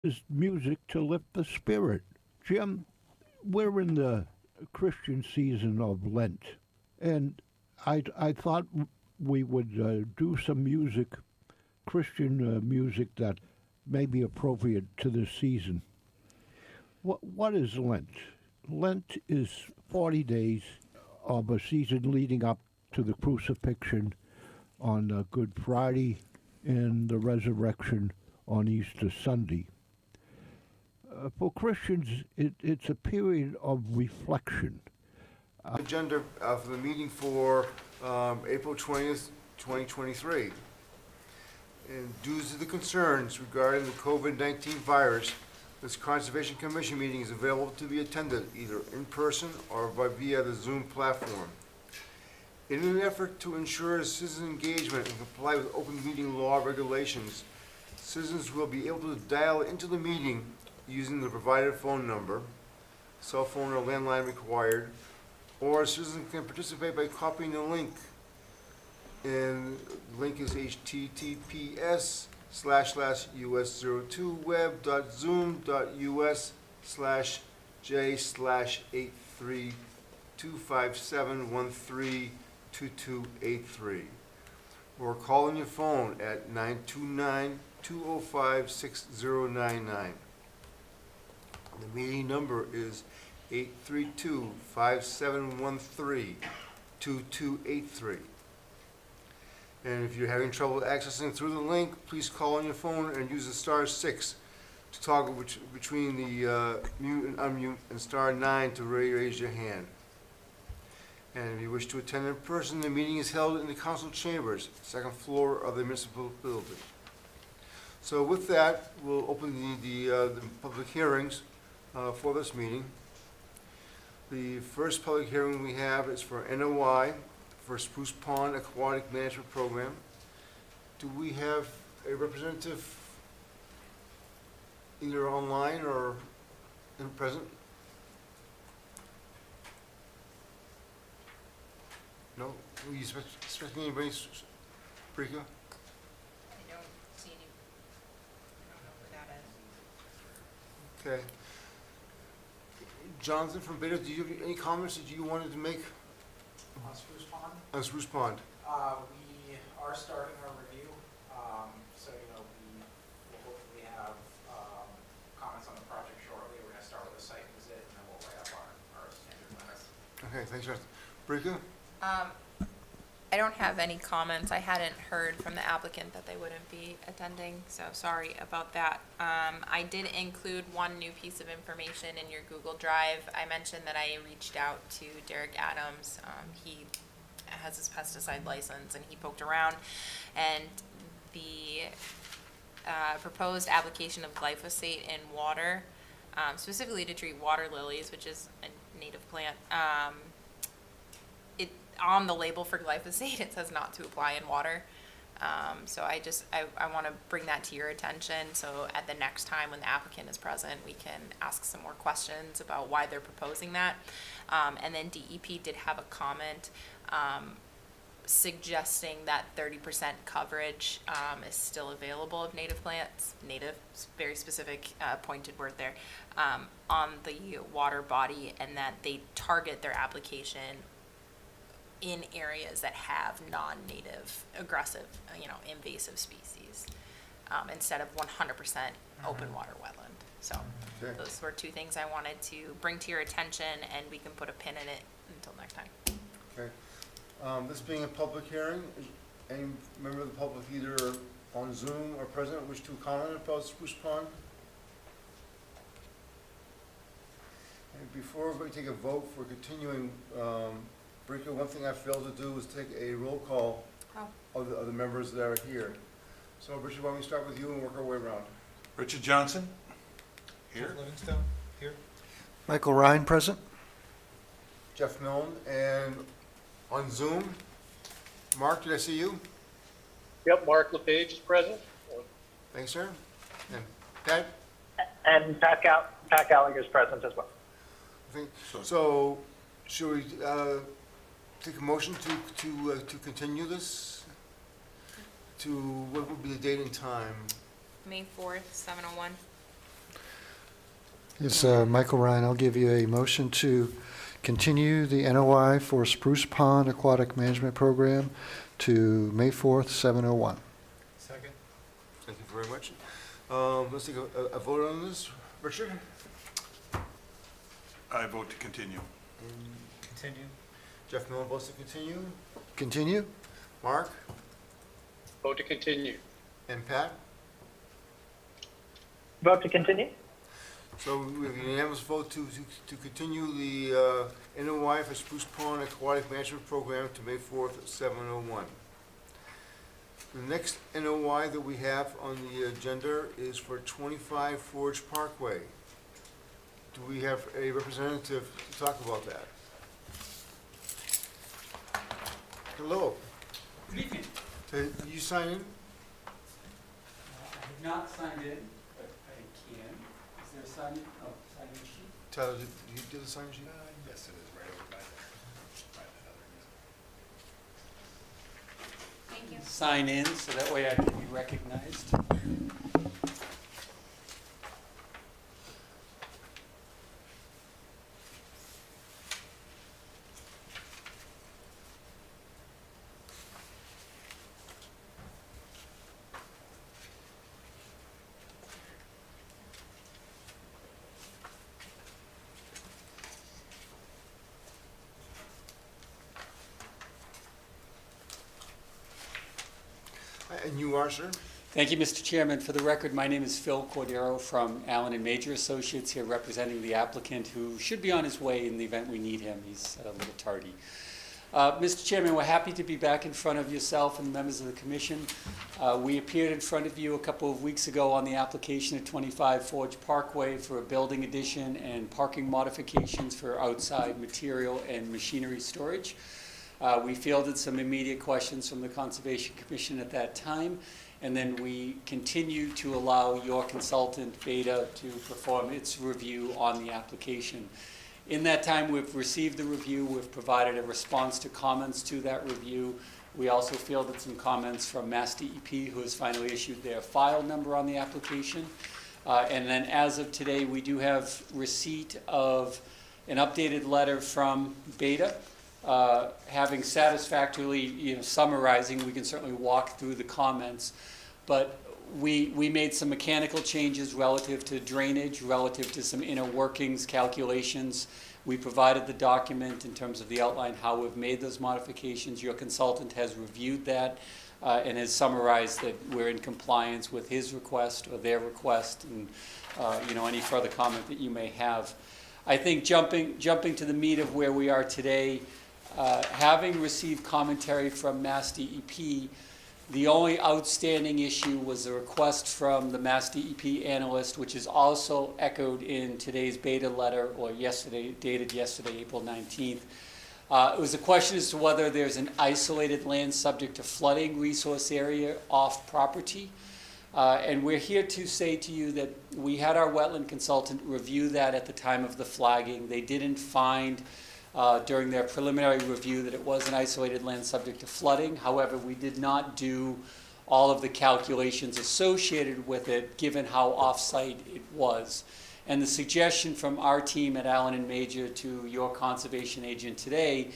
is music to lift the spirit. Jim, we're in the Christian season of Lent, and I thought we would do some music, Christian music that may be appropriate to this season. What is Lent? Lent is 40 days of a season leading up to the crucifixion on Good Friday and the resurrection on Easter Sunday. For Christians, it's a period of reflection. Agenda for the meeting for April 20th, 2023. And due to the concerns regarding the COVID-19 virus, this Conservation Commission meeting is available to be attended either in person or via the Zoom platform. In an effort to ensure citizen engagement and comply with open meeting law regulations, citizens will be able to dial into the meeting using the provided phone number, cell phone or landline required, or citizens can participate by copying the link. And the link is https://us02web.zoom.us/j/8325713283, or call on your phone at 929-205-6099. The meeting number is 832-5713-2283. And if you're having trouble accessing through the link, please call on your phone and use the *6 to toggle between the mute and unmute, and *9 to raise your hand. And if you wish to attend in person, the meeting is held in the council chambers, second floor of the municipal building. So with that, we'll open the public hearings for this meeting. The first public hearing we have is for NOI for Spruce Pond Aquatic Management Program. Do we have a representative either online or in present? No? Were you expecting anybody, Brika? I don't see any, I don't know who that is. Okay. Jonathan from Beta, do you have any comments that you wanted to make On Spruce Pond, on Spruce Pond? we are starting our review, so, we will hopefully have, comments on the project shortly. We're gonna start with a site visit, and then we'll write up our standard limits. Okay, thanks, Jonathan. Brika? I don't have any comments. I hadn't heard from the applicant that they wouldn't be attending, so sorry about that. I did include one new piece of information in your Google Drive. I mentioned that I reached out to Derek Adams. He has his pesticide license, and he poked around, and the proposed application of glyphosate in water, specifically to treat water lilies, which is a native plant, on the label for glyphosate, it says not to apply in water. So I want to bring that to your attention, so at the next time when the applicant is present, we can ask some more questions about why they're proposing that. And then DEP did have a comment suggesting that 30% coverage is still available of native plants, native, very specific pointed word there, on the water body, and that they target their application in areas that have non-native, aggressive, invasive species, instead of 100% open water wetland. So Okay. those were two things I wanted to bring to your attention, and we can put a pin in it until next time. Okay. This being a public hearing, is any member of the public either on Zoom or present wish to comment about Spruce Pond? And before we take a vote for continuing, Brika, one thing I failed to do was take a roll call of the members that are here. So Richard, why don't we start with you and work our way around? Richard Johnson? Here. Jeff Livingstone, here. Michael Ryan, present. Jeff Milne, and on Zoom, Mark, did I see you? Yep, Mark LePage is present. Thanks, sir. And Pat? And Pat Gallagher is present as well. I think, so, should we take a motion to continue this? To, what would be the date and time? May 4th, 7:01. It's Michael Ryan. I'll give you a motion to continue the NOI for Spruce Pond Aquatic Management Program to May 4th, 7:01. Second. Thank you very much. Let's take a vote on this. Richard? I vote to continue. Continue. Jeff Millen votes to continue. Continue? Mark? Vote to continue. And Pat? Vote to continue? So we have a unanimous vote to continue the NOI for Spruce Pond Aquatic Management Program to May 4th at 7:01. The next NOI that we have on the agenda is for 25 Forge Parkway. Do we have a representative to talk about that? Hello. Good evening. Did you sign in? I have not signed in, but I can. Is there a sign-in sheet? Tyler, did you do the sign sheet? Yes, it is right over by that other Thank you. Sign in, so that way I can be recognized. And you are, sir? Thank you, Mr. Chairman. For the record, my name is Phil Cordero from Allen and Major Associates, here representing the applicant who should be on his way in the event we need him. He's a little tardy. Mr. Chairman, we're happy to be back in front of yourself and members of the commission. We appeared in front of you a couple of weeks ago on the application at 25 Forge Parkway for a building addition and parking modifications for outside material and machinery storage. We fielded some immediate questions from the Conservation Commission at that time, and then we continue to allow your consultant, Beta, to perform its review on the application. In that time, we've received the review, we've provided a response to comments to that review. We also fielded some comments from Mass DEP, who has finally issued their file number on the application. And then as of today, we do have receipt of an updated letter from Beta, having satisfactorily, summarizing. We can certainly walk through the comments, but we made some mechanical changes relative to drainage, relative to some inner workings calculations. We provided the document in terms of the outline, how we've made those modifications. Your consultant has reviewed that and has summarized that we're in compliance with his request or their request, and any further comment that you may have. I think jumping to the meat of where we are today, having received commentary from Mass DEP, the only outstanding issue was a request from the Mass DEP analyst, which is also echoed in today's Beta letter, or dated yesterday, April 19th. It was a question as to whether there's an isolated land subject to flooding resource area off property. And we're here to say to you that we had our wetland consultant review that at the time of the flagging. They didn't find during their preliminary review that it was an isolated land subject to flooding. However, we did not do all of the calculations associated with it, given how off-site it was. And the suggestion from our team at Allen and Major to your conservation agent today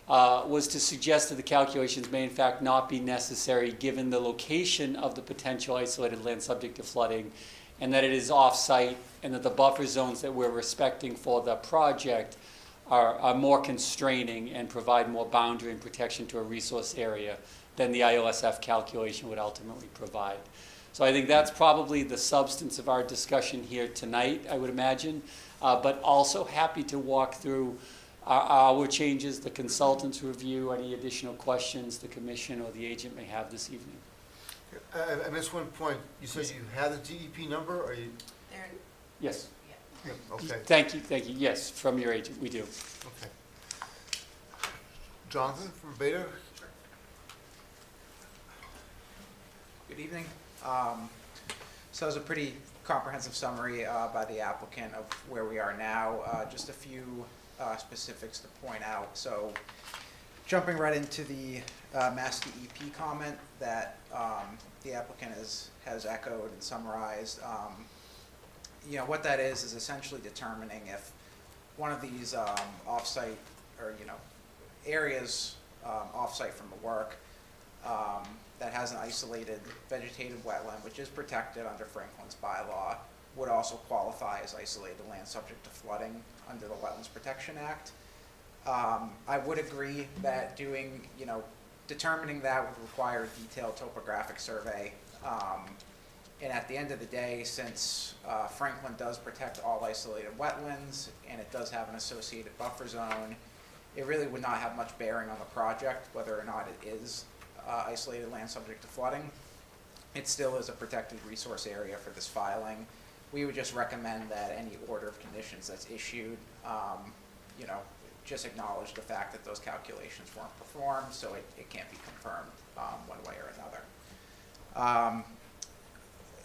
was to suggest that the calculations may in fact not be necessary given the location of the potential isolated land subject to flooding, and that it is off-site, and that the buffer zones that we're respecting for the project are more constraining and provide more boundary and protection to a resource area than the ILSF calculation would ultimately provide. So I think that's probably the substance of our discussion here tonight, I would imagine, but also happy to walk through our changes, the consultant's review, any additional questions the commission or the agent may have this evening. I missed one point. You said you had the DEP number, or you? Yes. Okay. Thank you. Yes, from your agent, we do. Okay. Jonathan from Beta? Good evening. So it was a pretty comprehensive summary by the applicant of where we are now. Just a few specifics to point out. So jumping right into the Mass DEP comment that the applicant has echoed and summarized. you know, what that is essentially determining if one of these off-site or, you know, areas off-site from the work that has an isolated vegetative wetland, which is protected under Franklin's bylaw, would also qualify as isolated land subject to flooding under the Wetlands Protection Act. I would agree that doing, you know, determining that would require a detailed topographic survey. And at the end of the day, since Franklin does protect all isolated wetlands and it does have an associated buffer zone, it really would not have much bearing on the project, whether or not it is isolated land subject to flooding. It still is a protected resource area for this filing. We would just recommend that any order of conditions that's issued, you know, just acknowledge the fact that those calculations weren't performed, so it can't be confirmed one way or another.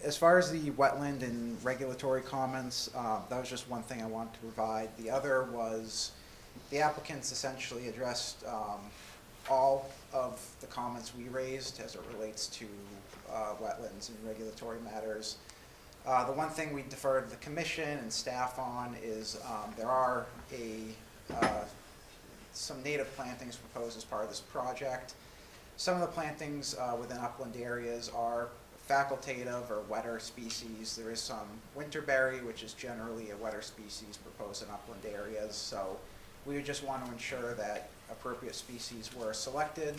As far as the wetland and regulatory comments, that was just one thing I wanted to provide. The other was the applicants essentially addressed all of the comments we raised as it relates to wetlands and regulatory matters. The one thing we deferred the commission and staff on is there are some native plantings proposed as part of this project. Some of the plantings within upland areas are facultative or wetter species. There is some winterberry, which is generally a wetter species proposed in upland areas. So we would just want to ensure that appropriate species were selected.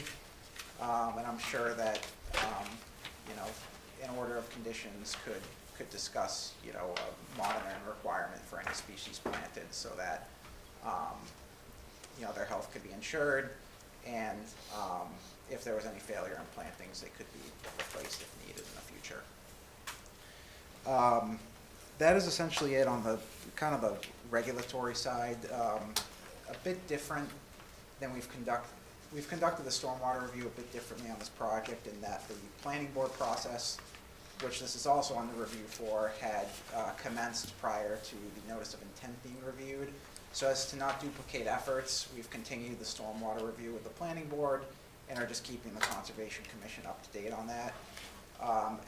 And I'm sure that, you know, in order of conditions could discuss, you know, a monitoring requirement for any species planted so that, you know, their health could be ensured, and if there was any failure in plantings, they could be replaced if needed in the future. That is essentially it on the kind of the regulatory side. A bit different than we've conducted the stormwater review a bit differently on this project in that the planning board process, which this is also under review for, had commenced prior to the notice of intent being reviewed. So as to not duplicate efforts, we've continued the stormwater review with the planning board and are just keeping the Conservation Commission up to date on that.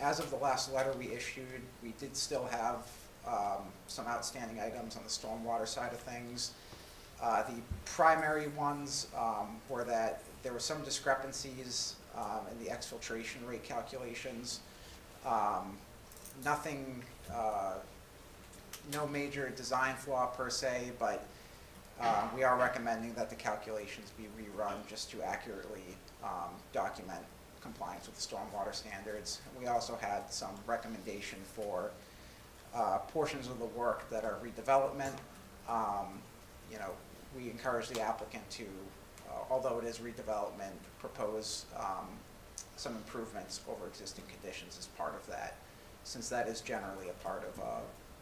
As of the last letter we issued, we did still have some outstanding items on the stormwater side of things. The primary ones were that there were some discrepancies in the exfiltration rate calculations. Nothing, no major design flaw per se, but we are recommending that the calculations be rerun just to accurately document compliance with the stormwater standards. We also had some recommendation for portions of the work that are redevelopment. You know, we encourage the applicant to, although it is redevelopment, propose some improvements over existing conditions as part of that, since that is generally a part of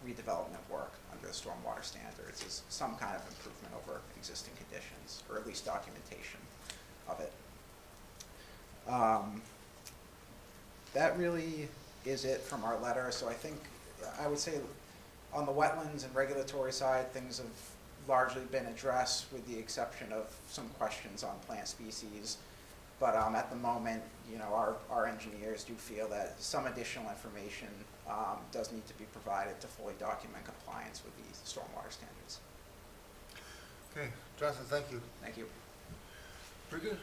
redevelopment work under the stormwater standards, is some kind of improvement over existing conditions, or at least documentation of it. That really is it from our letter. So I think, I would say on the wetlands and regulatory side, things have largely been addressed with the exception of some questions on plant species. But at the moment, you know, our engineers do feel that some additional information does need to be provided to fully document compliance with the stormwater standards. Okay, Jonathan, thank you. Thank you. Pretty good?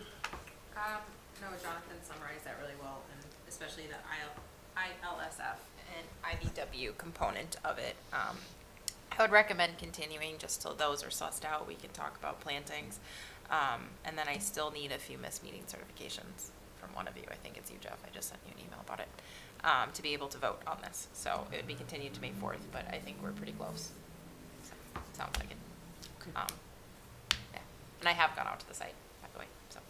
No, Jonathan summarized that really well, and especially the ILSF and IBW component of it. I would recommend continuing just till those are sussed out. We can talk about plantings. And then I still need a few missed meeting certifications from one of you. I think it's you, Jeff. I just sent you an email about it, to be able to vote on this. So it would be continued to May 4th, but I think we're pretty close. So, sounds like it. Okay. Yeah. And I have gone out to the site, by the way, so.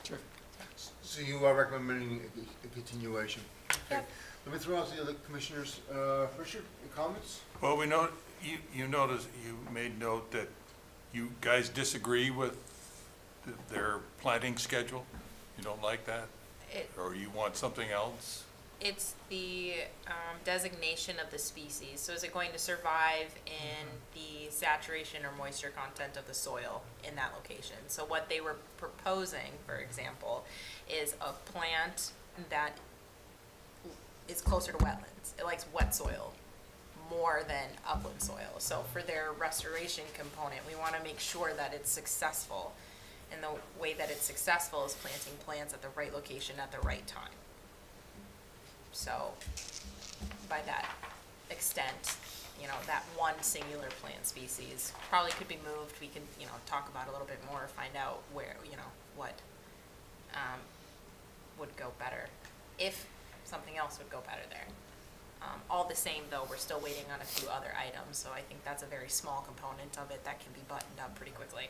Sure. So you are recommending a continuation? Okay. Yep. Let me throw out the other commissioners. Richard, your comments? Well, we know, you notice, you made note that you guys disagree with their planting schedule? You don't like that? Or you want something else? It's the designation of the species. So is it going to survive in the saturation or moisture content of the soil in that location? So what they were proposing, for example, is a plant that is closer to wetlands. It likes wet soil more than upland soil. So for their restoration component, we want to make sure that it's successful. And the way that it's successful is planting plants at the right location at the right time. So by that extent, that one singular plant species probably could be moved. We can, talk about it a little bit more, find out where, what would go better, if something else would go better there. All the same, though, we're still waiting on a few other items, so I think that's a very small component of it that can be buttoned up pretty quickly.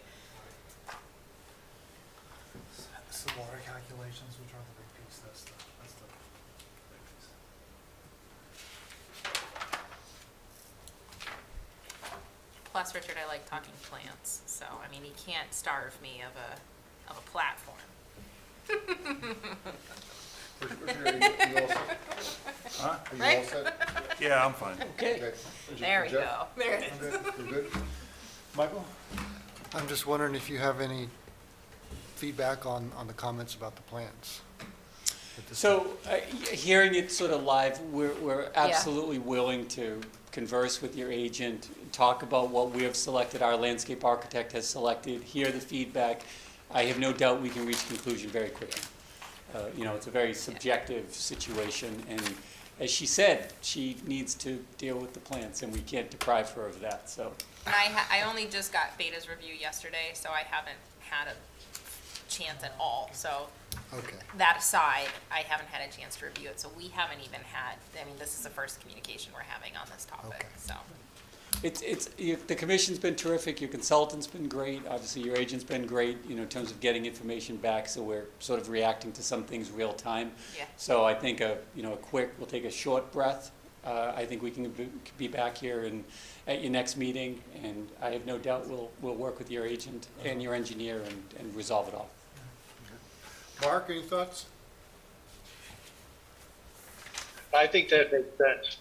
So water calculations, which are the big piece, that's the big piece. Plus, Richard, I like talking plants, so, I mean, he can't starve me of a platform. Are you all set? Huh? Are you all Right? set? Yeah, I'm fine. Okay. Okay. There we Jeff? go. There it is. Okay, we're good? Michael? I'm just wondering if you have any feedback on the comments about the plans. at this time. So, hearing it sort of live, we're absolutely willing to converse with your agent, talk about what we have selected, our landscape architect has selected, hear the feedback. I have no doubt we can reach a conclusion very quickly. It's a very subjective situation, and as she said, she needs to deal with the plants, and we can't deprive her of that, so. And I only just got Beta's review yesterday, so I haven't had a chance at all. So Okay. that aside, I haven't had a chance to review it. So we haven't even had, this is the first communication we're having on this topic, Okay. so. The commission's been terrific, your consultant's been great, obviously your agent's been great, in terms of getting information back, so we're sort of reacting to some things real time. Yeah. So I think we'll take a short breath. I think we can be back here at your next meeting, and I have no doubt we'll work with your agent and your engineer and resolve it all. Mark, any thoughts? I think that makes sense.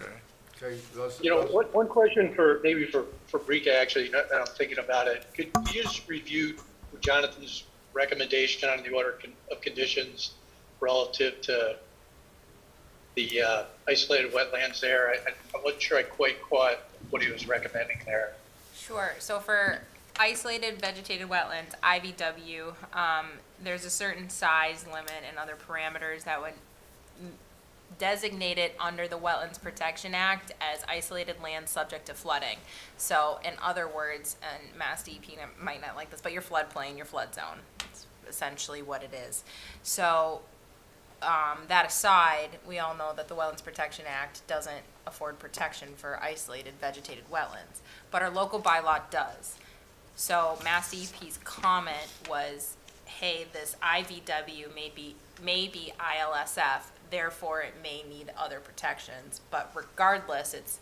Okay. Okay, those- You know, those- one question for Brika, actually, now that I'm thinking about it. Could you just review Jonathan's recommendation on the order of conditions relative to the isolated wetlands there? I wasn't sure I quite caught what he was recommending there. Sure. So for isolated vegetated wetlands, IVW, there's a certain size limit and other parameters that would designate it under the Wetlands Protection Act as isolated land subject to flooding. So in other words, and Mass DEP might not like this, but your floodplain, your flood zone, it's essentially what it is. So that aside, we all know that the Wetlands Protection Act doesn't afford protection for isolated vegetated wetlands, but our local bylaw does. So Mass DEP's comment was, hey, this IVW may be ILSF, therefore it may need other protections, but regardless, it's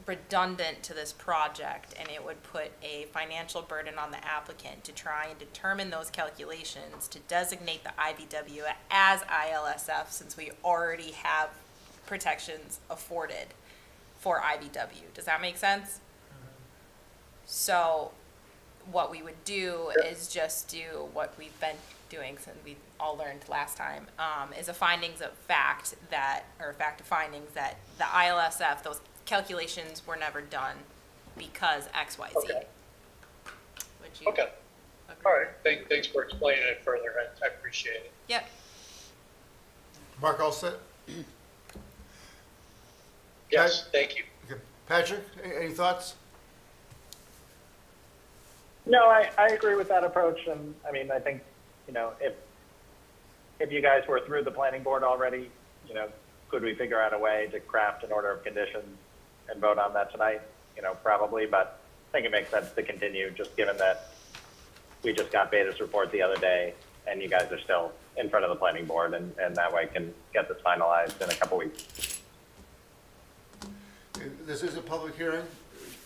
redundant to this project, and it would put a financial burden on the applicant to try and determine those calculations to designate the IVW as ILSF, since we already have protections afforded for IVW. Does that make sense? So what we would do is just do what we've been doing since we all learned last time, is a findings of fact fact of findings that the ILSF, those calculations were never done because X, Y, Z. Okay. Would you Okay. agree? All right, thanks for explaining it further. I appreciate it. Yep. Mark, all set? Yes, thank you. Okay. Patrick, any thoughts? No, I agree with that approach, and I think, if you guys were through the planning board already, could we figure out a way to craft an order of conditions and vote on that tonight? Probably, but I think it makes sense to continue, just given that we just got Beta's report the other day, and you guys are still in front of the planning board, and that way can get this finalized in a couple weeks. This is a public hearing.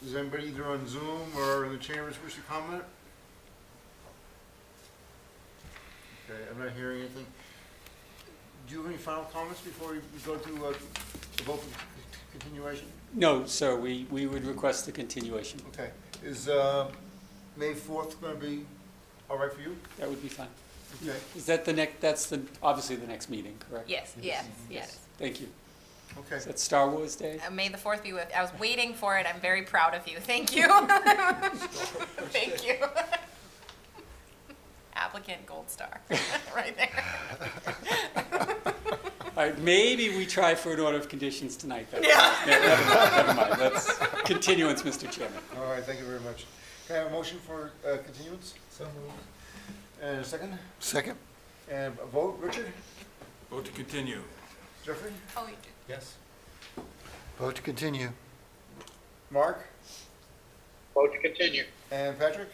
Does anybody either on Zoom or in the chambers wish to comment? Okay, I'm not hearing anything. Do you have any final comments before we go to the vote for continuation? No, sir, we would request the continuation. Okay. Is May 4th going to be all right for you? That would be fine. Okay. Is that the next, that's the, obviously the next meeting, correct? Yes, yes. Thank you. Okay. Is that Star Wars Day? May the 4th be with, I was waiting for it, I'm very proud of you, thank you. Thank you. Applicant Gold Star, right there. All right, maybe we try for an order of conditions tonight. Then. Yeah. Never mind. Let's continuance, Mr. Chairman. All right, thank you very much. Can I have a motion for continuance? So moved. And a second? Second? And a vote, Richard? Vote to continue. Jeffrey? Oh, you did. Yes. Vote to continue. Mark? Vote to continue. And Patrick?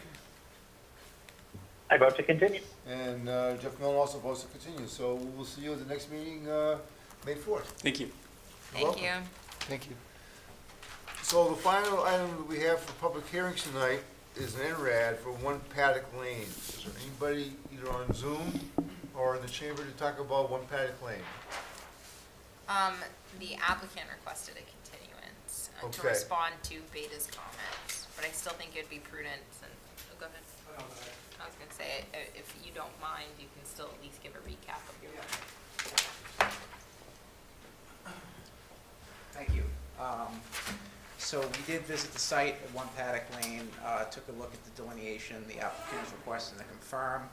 I vote to continue. And Jeff Millen also votes to continue. So we will see you at the next meeting, May 4th. Thank you. You're Thank you. welcome. Thank you. So the final item that we have for public hearings tonight is an NRAD for One Paddock Lane. Is there anybody either on Zoom or in the chamber to talk about One Paddock Lane? The applicant requested a continuance to Okay. respond to Beta's comments, but I still think it'd be prudent since, oh, go ahead. I was gonna say, if you don't mind, you can still at least give a recap of your letter. Thank you. So we did visit the site at One Paddock Lane, took a look at the delineation the applicant is requesting to confirm.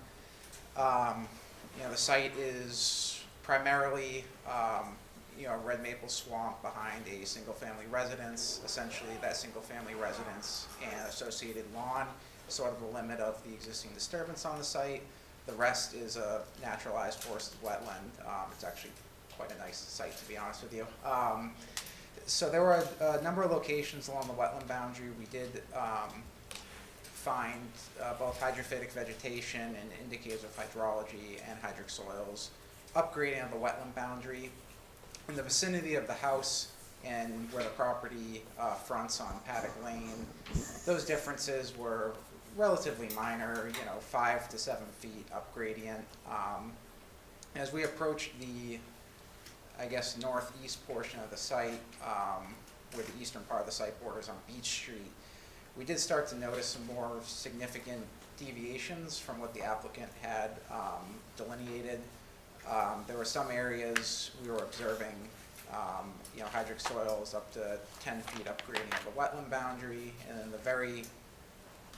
The site is primarily, a red maple swamp behind a single-family residence. Essentially, that single-family residence and associated lawn is sort of the limit of the existing disturbance on the site. The rest is a naturalized forested wetland. It's actually quite a nice site, to be honest with you. So there were a number of locations along the wetland boundary. We did find both hydrophytic vegetation and indicators of hydrology and hydric soils, upgrading of the wetland boundary. In the vicinity of the house and where the property fronts on Paddock Lane, those differences were relatively minor, 5 to 7 feet up gradient. As we approached the northeast portion of the site, where the eastern part of the site borders on Beach Street, we did start to notice some more significant deviations from what the applicant had delineated. There were some areas we were observing, hydric soils up to 10 feet upgrading of the wetland boundary, and then the very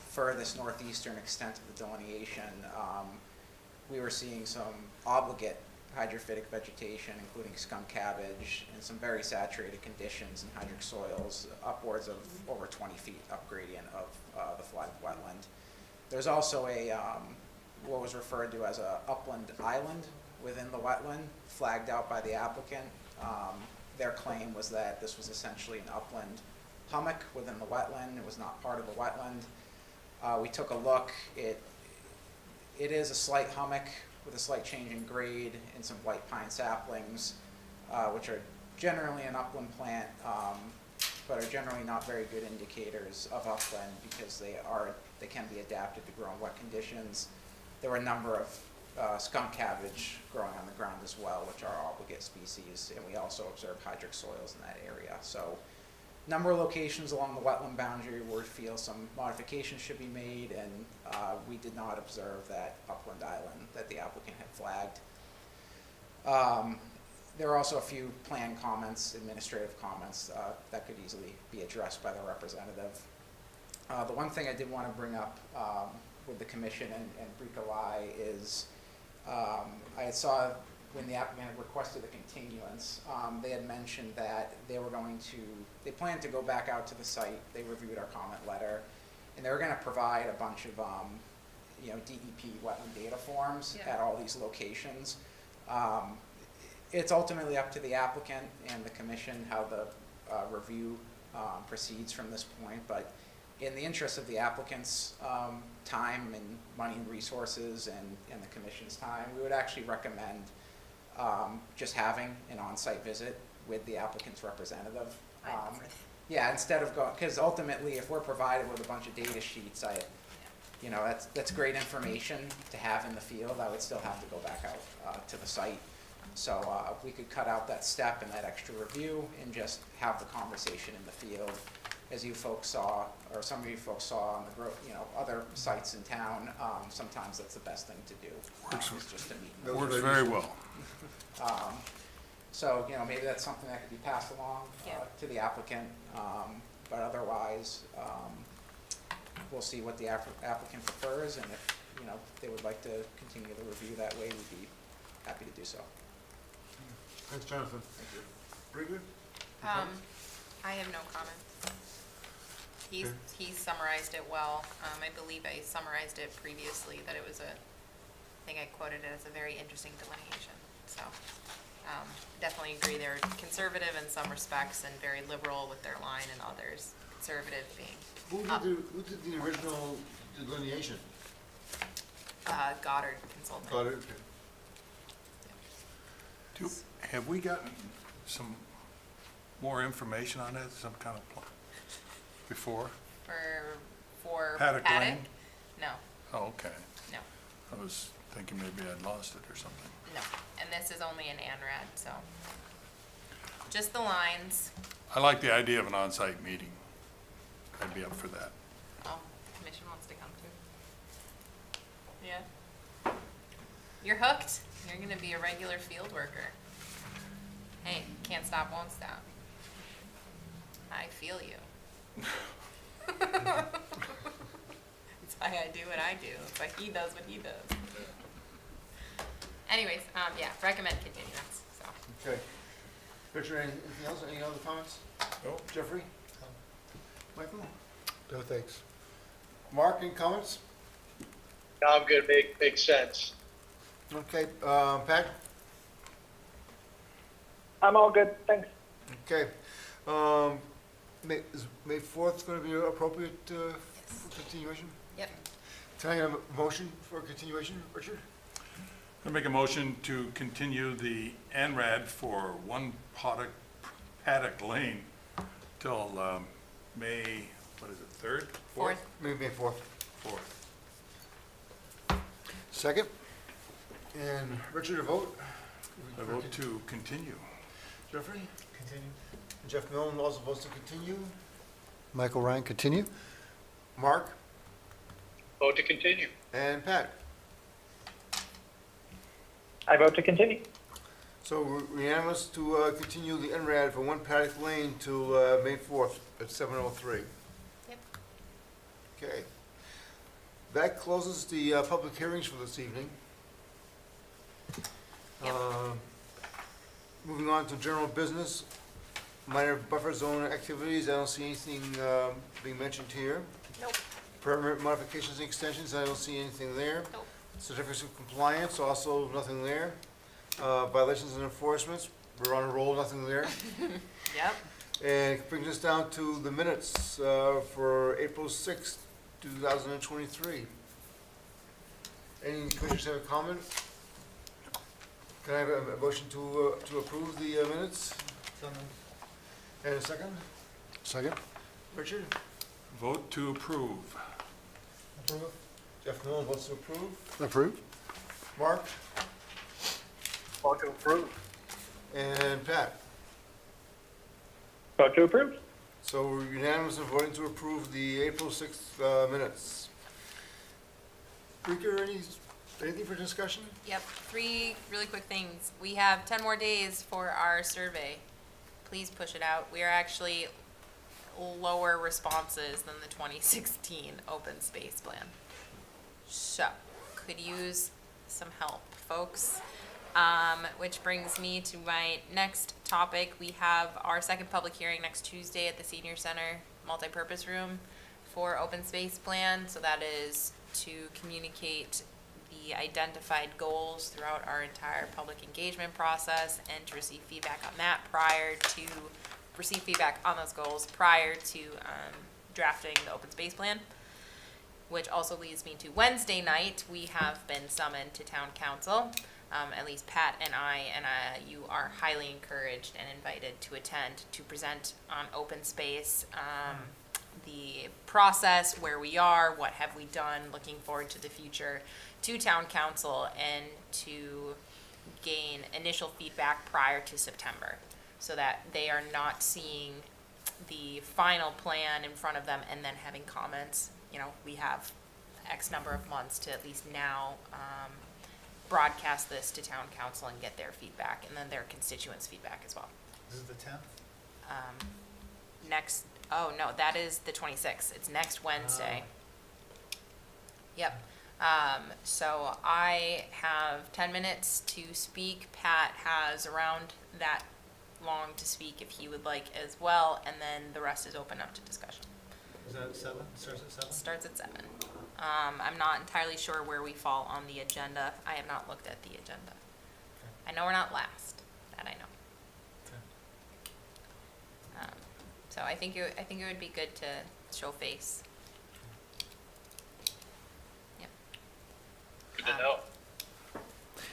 furthest northeastern extent of the delineation, we were seeing some obligate hydrophytic vegetation, including skunk cabbage, and some very saturated conditions in hydric soils, upwards of over 20 feet up gradient of the flagged wetland. There's also a what was referred to as a upland island within the wetland, flagged out by the applicant. Their claim was that this was essentially an upland hummock within the wetland. It was not part of the wetland. We took a look. It is a slight hummock with a slight change in grade and some white pine saplings, which are generally an upland plant, but are generally not very good indicators of upland because they can be adapted to grow in wet conditions. There were a number of skunk cabbage growing on the ground as well, which are obligate species, and we also observed hydric soils in that area. So, number of locations along the wetland boundary where we feel some modifications should be made, and we did not observe that upland island that the applicant had flagged. There are also a few plan comments, administrative comments, that could easily be addressed by the representative. The one thing I did want to bring up with the commission and Brika Lai is I saw when the applicant had requested a continuance, they had mentioned that they planned to go back out to the site. They reviewed our comment letter, and they were going to provide a bunch of DEP wetland data forms at all these locations. It's ultimately up to the applicant and the commission how the review proceeds from this point, but in the interest of the applicant's time and money and resources and the commission's time, we would actually recommend just having an on-site visit with the applicant's representative. Yeah, instead of going, because ultimately if we're provided with a bunch of data sheets, that's great information to have in the field. I would still have to go back out to the site. So we could cut out that step and that extra review and just have the conversation in the field as you folks saw, or some of you folks saw on the other sites in town, sometimes that's the best thing to do. Is just to meet. That was Works very very well. So, maybe that's something that could be passed along Yeah. to the applicant, but otherwise, we'll see what the applicant prefers, and if, they would like to continue the review that way, we'd be happy to do so. Thanks, Jonathan. Thank you. Very good. I have no comments. He summarized it well. I believe I summarized it previously, that it was I think I quoted it as a very interesting delineation. So, definitely agree they're conservative in some respects and very liberal with their line, and others conservative being Who did the original delineation? Goddard Consulting. Got it, okay. Have we gotten some more information on that, some kind of plan before? For Paddock Lane? No, Oh, okay. no, I was thinking maybe I'd lost it or something. no. And this is only an ANRAD, so just the lines. I like the idea of an on-site meeting. I'd be up for that. Oh, the commission wants to come too. Yeah. You're hooked. You're gonna be a regular field worker. Hey, can't stop, won't stop. I feel you. That's why I do what I do. That's why he does what he does. Anyways, yeah, recommend continuance, so. Okay. Richard, anything else? Any other comments? No. Jeffrey? Michael? No, thanks. Mark, any comments? No, I'm good, makes sense. Okay, Pat? I'm all good, thanks. Okay. Is May 4th going to be appropriate for continuation? Yep. Can I have a motion for continuation, Richard? I make a motion to continue the ANRAD for One Paddock Lane till May, what is it, 3rd? Fourth. May 4th. 4th. Second. And Richard, a vote? I vote to continue. Jeffrey? Continue. Jeff Millen also votes to continue. Michael Ryan, continue. Mark? Vote to continue. And Pat? I vote to continue. So we're unanimous to continue the NRAD for One Paddock Lane till May 4th at 7:03. Yep. Okay. That closes the public hearings for this evening. Yep. Moving on to general business, minor buffer zone activities, I don't see anything being mentioned here. Nope. Permit modifications and extensions, I don't see anything there. Nope. Certificates of compliance, also nothing there. Violations and enforcements, we're on a roll, nothing there. Yep. And it brings us down to the minutes for April 6th, 2023. Any commissioners have a comment? Can I have a motion to approve the minutes? So moved. And a second? Second. Richard? Vote to approve. Approve. Jeff Millen votes to approve. Approved. Mark? Vote to approve. And Pat? Vote to approve. So we're unanimous in voting to approve the April 6th minutes. Rika, anything for discussion? Yep, 3 really quick things. We have 10 more days for our survey. Please push it out. We are actually lower responses than the 2016 open space plan. So, could use some help, folks. Which brings me to my next topic. We have our second public hearing next Tuesday at the Senior Center multipurpose room for open space plan. So that is to communicate the identified goals throughout our entire public engagement process and to receive feedback on that on those goals prior to drafting the open space plan. Which also leads me to Wednesday night, we have been summoned to town council. At least Pat and you are highly encouraged and invited to attend to present on open space, the process, where we are, what have we done, looking forward to the future, to town council, and to gain initial feedback prior to September, so that they are not seeing the final plan in front of them and then having comments. You know, we have X number of months to at least now broadcast this to town council and get their feedback, and then their constituents' feedback as well. This is the 10th? Oh, no, that is the 26th. It's next Wednesday. Yep. So I have 10 minutes to speak. Pat has around that long to speak if he would like as well, and then the rest is open up to discussion. Is that 7? Starts at 7? Starts at 7. I'm not entirely sure where we fall on the agenda. I have not looked at the agenda. Okay. I know we're not last. That I know. Okay. So I think it would be good to show face. Yep. Good to know.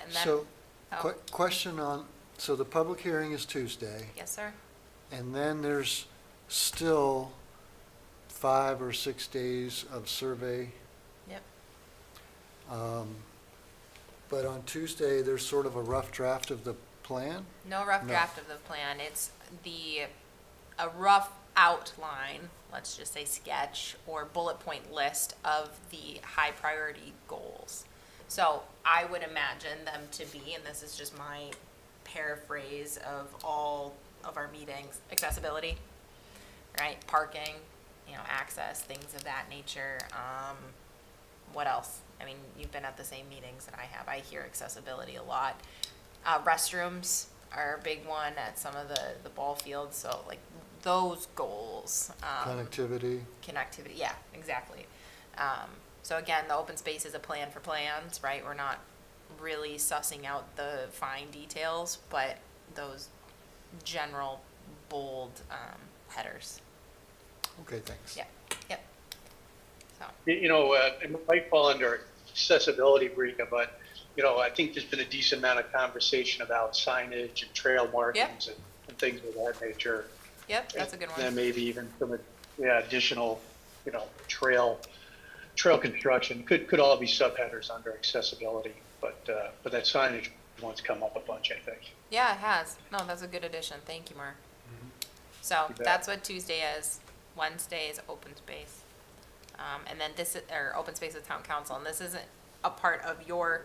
And then, So, oh, question on, so the public hearing is Tuesday, yes, sir. and then there's still 5 or 6 days of survey. Yep. But on Tuesday, there's sort of a rough draft of the plan? No rough No. draft of the plan. It's a rough outline, let's just say sketch or bullet point list of the high priority goals. So I would imagine them to be, and this is just my paraphrase of all of our meetings, accessibility, right? Parking, access, things of that nature. What else? I mean, you've been at the same meetings that I have. I hear accessibility a lot. Restrooms are a big one at some of the ball fields. So like those goals. Connectivity? Connectivity, yeah, exactly. So again, the open space is a plan for plans, right? We're not really sussing out the fine details, but those general bold headers. Okay, thanks. Yep, yep. So, It might fall under accessibility, Rika, but, I think there's been a decent amount of conversation about signage and trail markings and things of that nature. yep, that's a good And then one. maybe even some, additional, trail construction could all be subheaders under accessibility, but that signage one's come up a bunch, I think. Yeah, it has. No, that's a good addition. Thank you, Mark. So You bet. that's what Tuesday is. Wednesday is open space. And then or open space with town council, and this isn't a part of your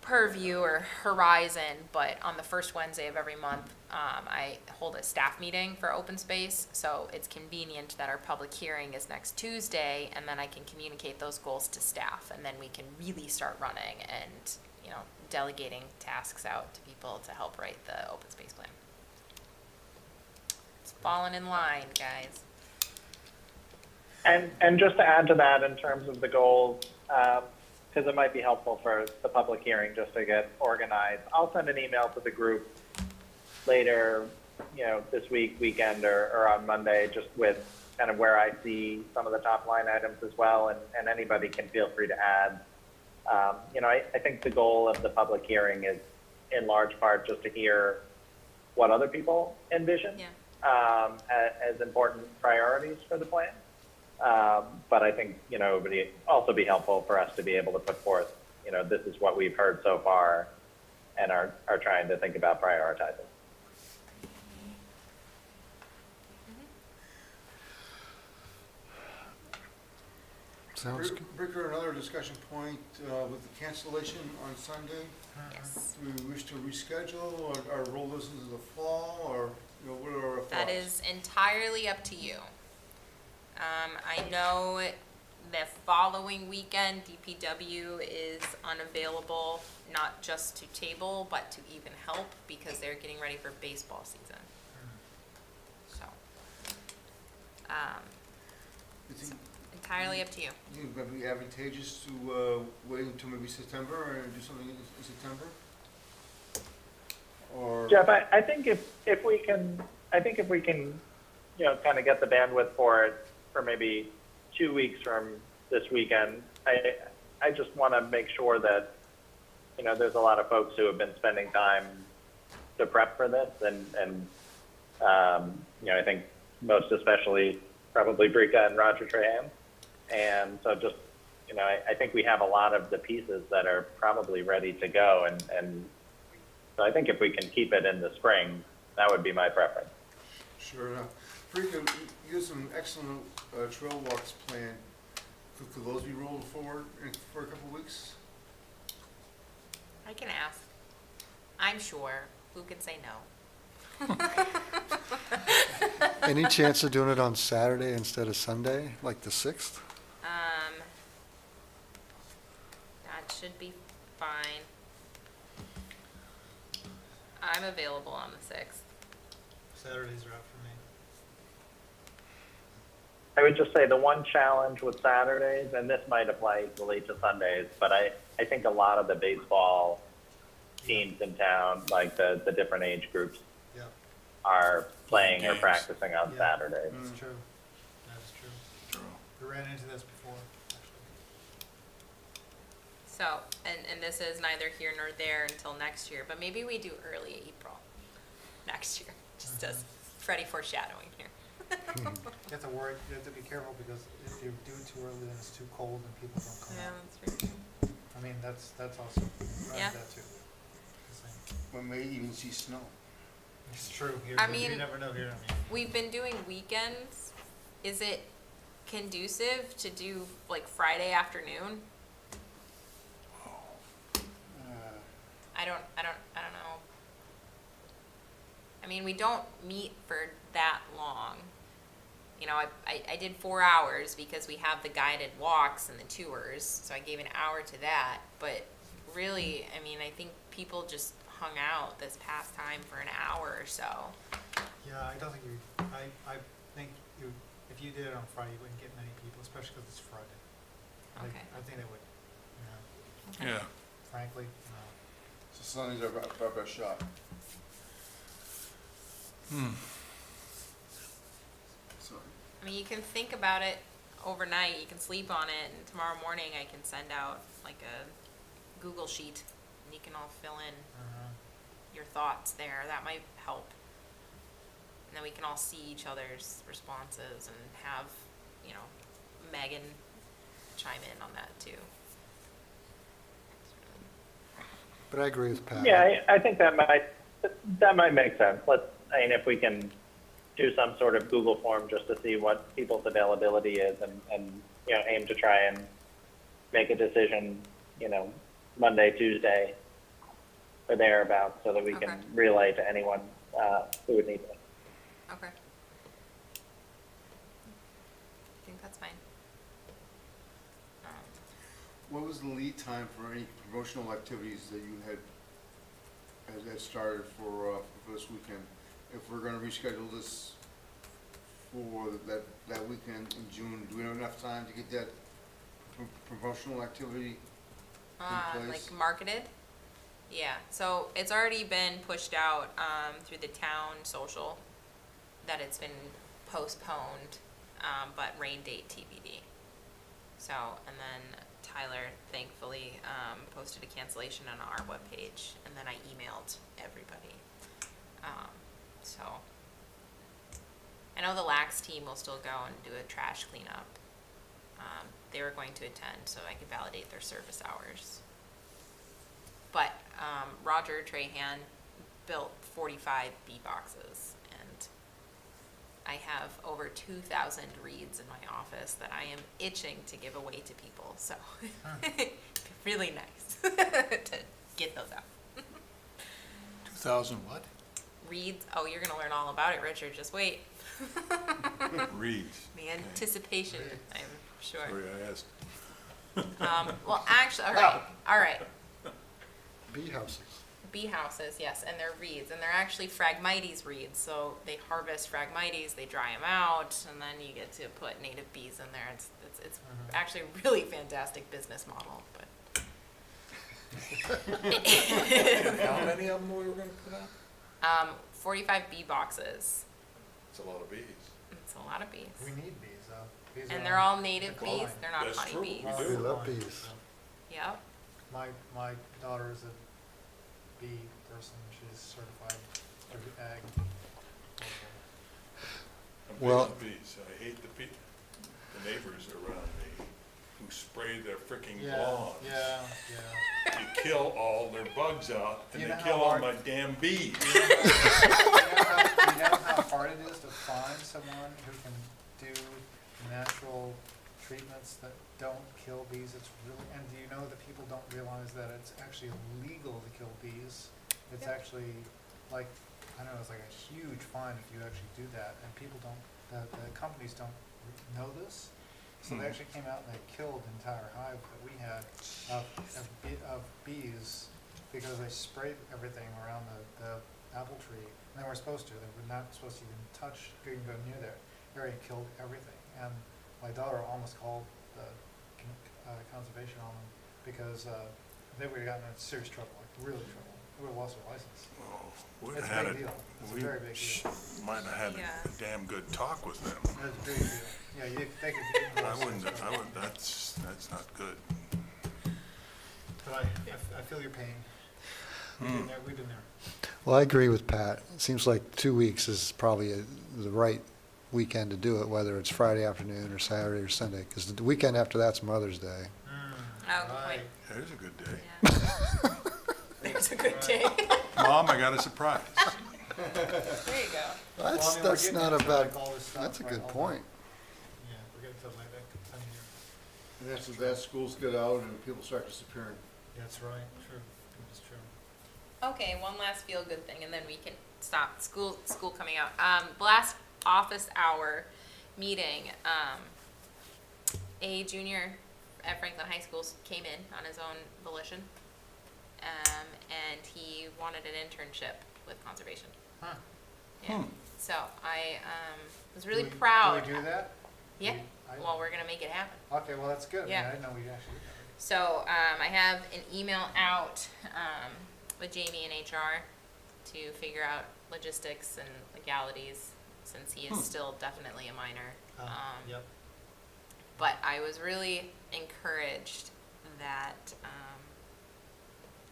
purview or horizon, but on the first Wednesday of every month, I hold a staff meeting for open space. So it's convenient that our public hearing is next Tuesday, and then I can communicate those goals to staff, and then we can really start running and, delegating tasks out to people to help write the open space plan. It's falling in line, guys. And just to add to that in terms of the goals, because it might be helpful for the public hearing just to get organized, I'll send an email to the group later, this weekend, or on Monday, just with kind of where I see some of the top line items as well, and anybody can feel free to add. I think the goal of the public hearing is in large part just to hear what other people envision as important priorities for the plan. But I think, it would also be helpful for us to be able to put forth, this is what we've heard so far and are trying to think about prioritizing. Sounds good. Ricker, another discussion point with the cancellation on Sunday. Yes. Do we wish to reschedule or roll this into the fall, or what are our thoughts? That is entirely up to you. I know the following weekend, DPW is unavailable, not just to table, but to even help, because they're getting ready for baseball season. So, Is it- entirely up to you. You think it would be advantageous to wait until maybe September and do something in September? Or Jeff, I think if we can, kind of get the bandwidth for it for maybe 2 weeks from this weekend, I just want to make sure that, there's a lot of folks who have been spending time to prep for this, and I think most especially probably Brika and Roger Trahan. And so just, I think we have a lot of the pieces that are probably ready to go, and so I think if we can keep it in the spring, that would be my preference. Sure enough. Rika, you have some excellent trail walks planned. Could those be rolled forward for a couple of weeks? I can ask. I'm sure. Who could say no? Any chance of doing it on Saturday instead of Sunday, like the 6th? That should be fine. I'm available on the 6th. Saturdays are out for me. I would just say the one challenge with Saturdays, and this might apply equally to Sundays, but I think a lot of the baseball teams in town, like the different age groups, Yep, are playing or Games. practicing on Yeah. Saturdays. that's true. That is true. True. We ran into this before, actually. So, and this is neither here nor there until next year, but maybe we do early April next year, just as Freddie foreshadowing here. You have to worry, you have to be careful because if you do it too early, then it's too cold and people don't come Yeah, out. that's true. I mean, that's also, I Yeah. that too. Just saying. We may even see snow. It's true, you, I you mean- never know here, I mean. We've been doing weekends. Is it conducive to do like Friday afternoon? I don't know. I mean, we don't meet for that long. You know, I did 4 hours because we have the guided walks and the tours, so I gave an hour to that. But really, I mean, I think people just hung out this past time for an hour or so. Yeah, I don't think you, I think you, if you did it on Friday, you wouldn't get many people, especially because it's Friday. Okay. I think they would, you know, Yeah. frankly, no. So Sundays are our best shot. So, I mean, you can think about it overnight, you can sleep on it, and tomorrow morning I can send out like a Google sheet, and you can all fill in your thoughts there. That might help. And then we can all see each other's responses and have, you know, Megan chime in on that too. But I agree with Pat. Yeah, I think that might make sense. I mean, if we can do some sort of Google form just to see what people's availability is and you know, aim to try and make a decision, you know, Monday, Tuesday, or thereabouts, so that we can Okay. relay to anyone who would need it. Okay. I think that's fine. what was the lead time for any promotional activities that you had started for this weekend? If we're gonna reschedule this for that weekend in June, do we have enough time to get that promotional activity in place? Like marketed? Yeah, so it's already been pushed out, through the town social, that it's been postponed, but rain date TBD. So, and then Tyler thankfully, posted a cancellation on our webpage, and then I emailed everybody. So, I know the Lax team will still go and do a trash cleanup. They were going to attend, so I could validate their service hours. But Roger Trahan built 45 bee boxes, and I have over 2,000 reeds in my office that I am itching to give away to people. So it'd be really nice to get those out. 2,000 what? Reeds. Oh, you're gonna learn all about it, Richard. Just wait. Reeds. The anticipation, I'm sure. Sorry, I asked. Well, actually, all right. Bee houses. Bee houses, yes, and they're reeds, and they're actually Phragmites reeds. So they harvest Phragmites, they dry them out, and then you get to put native bees in there. It's actually a really fantastic business model. But How many of them we were gonna put out? 45 bee boxes. It's a lot of bees. It's a lot of bees, We need bees, though. Bees and are they're all native calling. bees. They're not That's honey true. bees. We We do. love bees. Yep. My daughter is a bee person. She's certified through ag. I'm big Well- on bees. I hate the neighbors around me who spray their frickin' lawns. Yeah. You kill all their bugs out, and You they know kill how all hard- my damn bees. You know know how hard it is to find someone who can do natural treatments that don't kill bees? It's really, and do you know that people don't realize that it's actually illegal to kill bees? It's Yep. actually like, I don't know, it's like a huge fine if you actually do that, and people don't, the companies don't know this. So they actually came out and they killed the entire hive that we had of bees because they sprayed everything around the apple tree. And they were supposed to. They were not supposed to even touch, even go near there. They already killed everything. And my daughter almost called the conservation on them because they would have gotten in serious trouble, like really trouble. They would have lost their license. Oh, we'd It's a have had big it. deal. It's a We very big deal. might have had Yeah. a damn good talk with them. It's a big deal. Yeah, they could get I into wouldn't, those things. that's not good. But I feel your pain. We've been there. Well, I agree with Pat. It seems like 2 weeks is probably the right weekend to do it, whether it's Friday afternoon or Saturday or Sunday, because the weekend after that's Mother's Day. Oh, good point. There's a good day. Yeah. There's a good day. Mom, I got a surprise. There you go. Well, I mean, we're That's getting not a into, bad, like, all this stuff, that's a right, good all the- point. Yeah, we're getting to like that time of year. And that's as schools get out and people start disappearing. That's right, true, that's true. Okay, one last feel-good thing, and then we can stop. School coming out. Last office hour meeting, a junior at Franklin High School came in on his own volition, and he wanted an internship with conservation. Huh. Yeah. So I was really Do we- proud. Do we do that? Yeah. I- Well, we're gonna make it happen. Okay, well, that's good. I mean, Yeah. I didn't know we actually did that. So I have an email out with Jamie in HR to figure out logistics and legalities, since he is still definitely a minor. Yep. But I was really encouraged that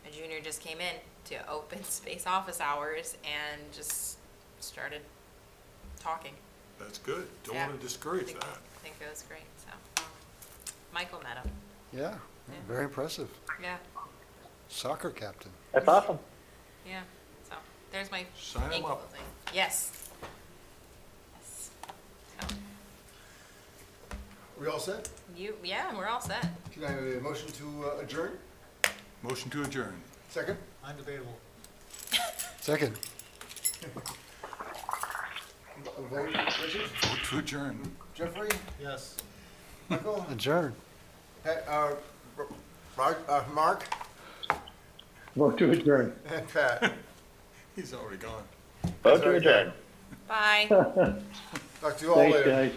a junior just came in to open space office hours and just started talking. That's good. Don't Yeah. want to discourage that. I think it was great. So Michael met him. Yeah, very impressive. Yeah, Soccer captain. That's awesome. yeah. So there's my Sign him main up. thing. Yes. Yes. So We all set? yeah, we're all set. Can I have a motion to adjourn? Motion to adjourn. Second? Undebatable. Second. A vote, Richard? Vote to adjourn. Jeffrey? Yes. Michael? Adjourn. Pat, Mark? Vote to adjourn. And Pat. He's already gone. Vote to adjourn. Bye. Talk to you all Thanks, later. guys.